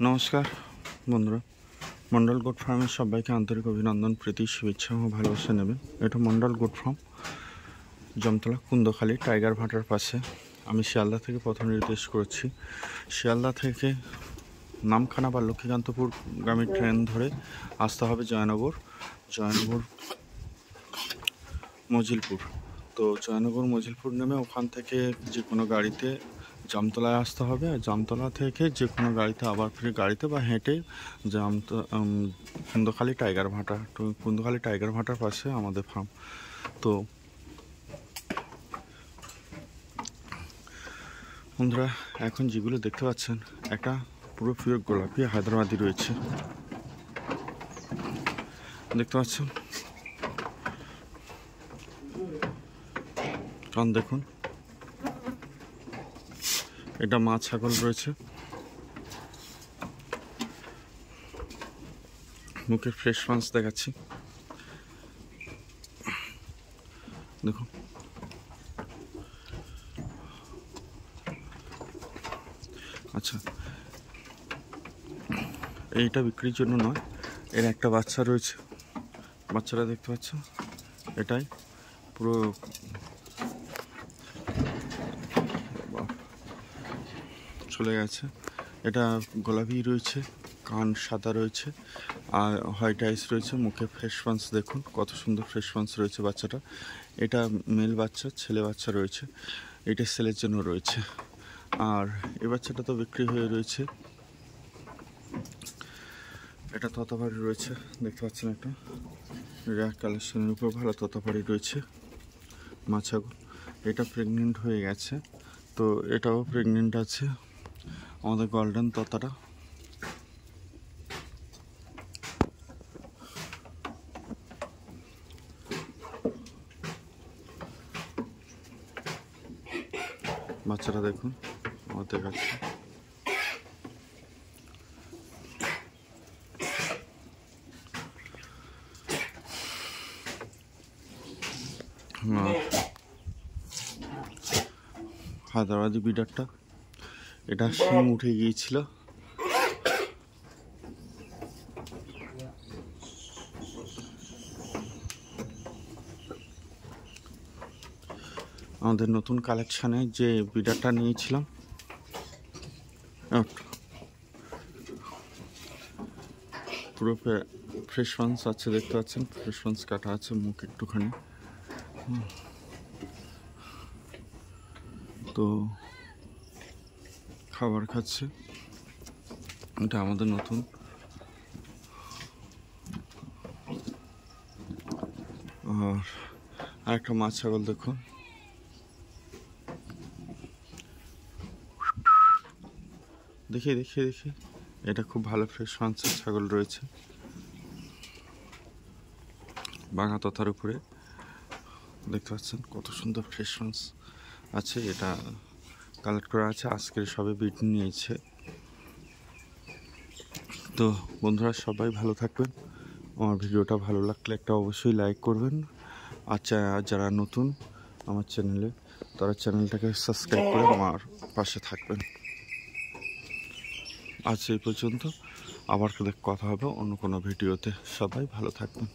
নমস্কার বন্ধুরা, মন্ডল গোট ফার্মের সবাইকে আন্তরিক অভিনন্দন, প্রীতি, শুভেচ্ছা ও ভালোবাসা নেবেন। এটা Mondal goat farm, Jamtala, Kundakhali, tiger ভাটার পাশে। আমি শিয়ালদা থেকে পথ নির্দেশ করছি। শিয়ালদা থেকে নামখানা বা লক্ষ্মীকান্তপুর গ্রামী ট্রেন ধরে আসতে হবে জয়নগর মজিলপুর। তো জয়নগর মজিলপুর নেমে ওখান থেকে যে কোনো গাড়িতে জামতলায় আসতে হবে, আর জামতলা থেকে যে কোনো গাড়িতে আবার ফিরে গাড়িতে বা হেঁটে কুন্দখালী টাইগার ভাটা। তো কুন্দখালী টাইগার ভাটার পাশে আমাদের ফার্ম। তো বন্ধুরা, এখন যেগুলো দেখতে পাচ্ছেন, একটা পুরো পিওর গোলাপি হায়দ্রাবাদি রয়েছে, দেখতে পাচ্ছেন। কারণ দেখুন, এটা মা ছাগল রয়েছে, মুখের ফ্রেশ পাঞ্চ দেখাচ্ছি, দেখুন। আচ্ছা, এইটা বিক্রির জন্য নয়, এর একটা বাচ্চা রয়েছে, বাচ্চাটা দেখতে পাচ্ছ, এটাই পুরো চলে গেছে। এটা গোলাপি রয়েছে, কান সাদা রয়েছে আর হোয়াইট আইস রয়েছে, মুখে ফ্রেশ পাঞ্চ দেখুন, কত সুন্দর ফ্রেশ পাঞ্চ রয়েছে বাচ্চাটা। এটা মেল বাচ্চা, ছেলে বাচ্চা রয়েছে, এটা সেলের জন্য রয়েছে। আর এই বাচ্চাটা তো বিক্রি হয়ে রয়েছে। এটা ততাপাড়ি রয়েছে, দেখতে পাচ্ছেন, একটা রেয়ার কালেকশনের উপর ভালো ততাপাড়ি রয়েছে মা ছাগল। এটা প্রেগনেন্ট হয়ে গেছে, তো এটাও প্রেগনেন্ট আছে, আমাদের গোল্ডেন ততাটা। বাচ্চাটা দেখুন, আমাদের কাছে হায়দ্রাবাদি বিডারটা, এটা শিং উঠে গিয়েছিল, আমাদের নতুন কালেকশানে যে বিডারটা নিয়েছিলাম। পুরো ফ্রেশ পাঞ্চ আছে, দেখতে পাচ্ছেন, ফ্রেশ পাঞ্চ কাটা আছে, মুখ একটুখানি। তো খাবার খাচ্ছে, এটা আমাদের নতুন। আর একটা মা ছাগল দেখুন, দেখি, এটা খুব ভালো ফ্রেশ পাঞ্চের ছাগল রয়েছে, বাঘা তথার উপরে, দেখতে পাচ্ছেন কত সুন্দর ফ্রেশ পাঞ্চ আছে। এটা কালেক্ট করা আছে, আজকের সবে বিট নিয়েছে। তো বন্ধুরা, সবাই ভালো থাকবেন। আমার ভিডিওটা ভালো লাগলে একটা অবশ্যই লাইক করবেন, আর যারা নতুন আমার চ্যানেলে, তারা চ্যানেলটাকে সাবস্ক্রাইব করে আমার পাশে থাকবেন। আজ এই পর্যন্ত, আবার কথা হবে অন্য কোনো ভিডিওতে। সবাই ভালো থাকবেন।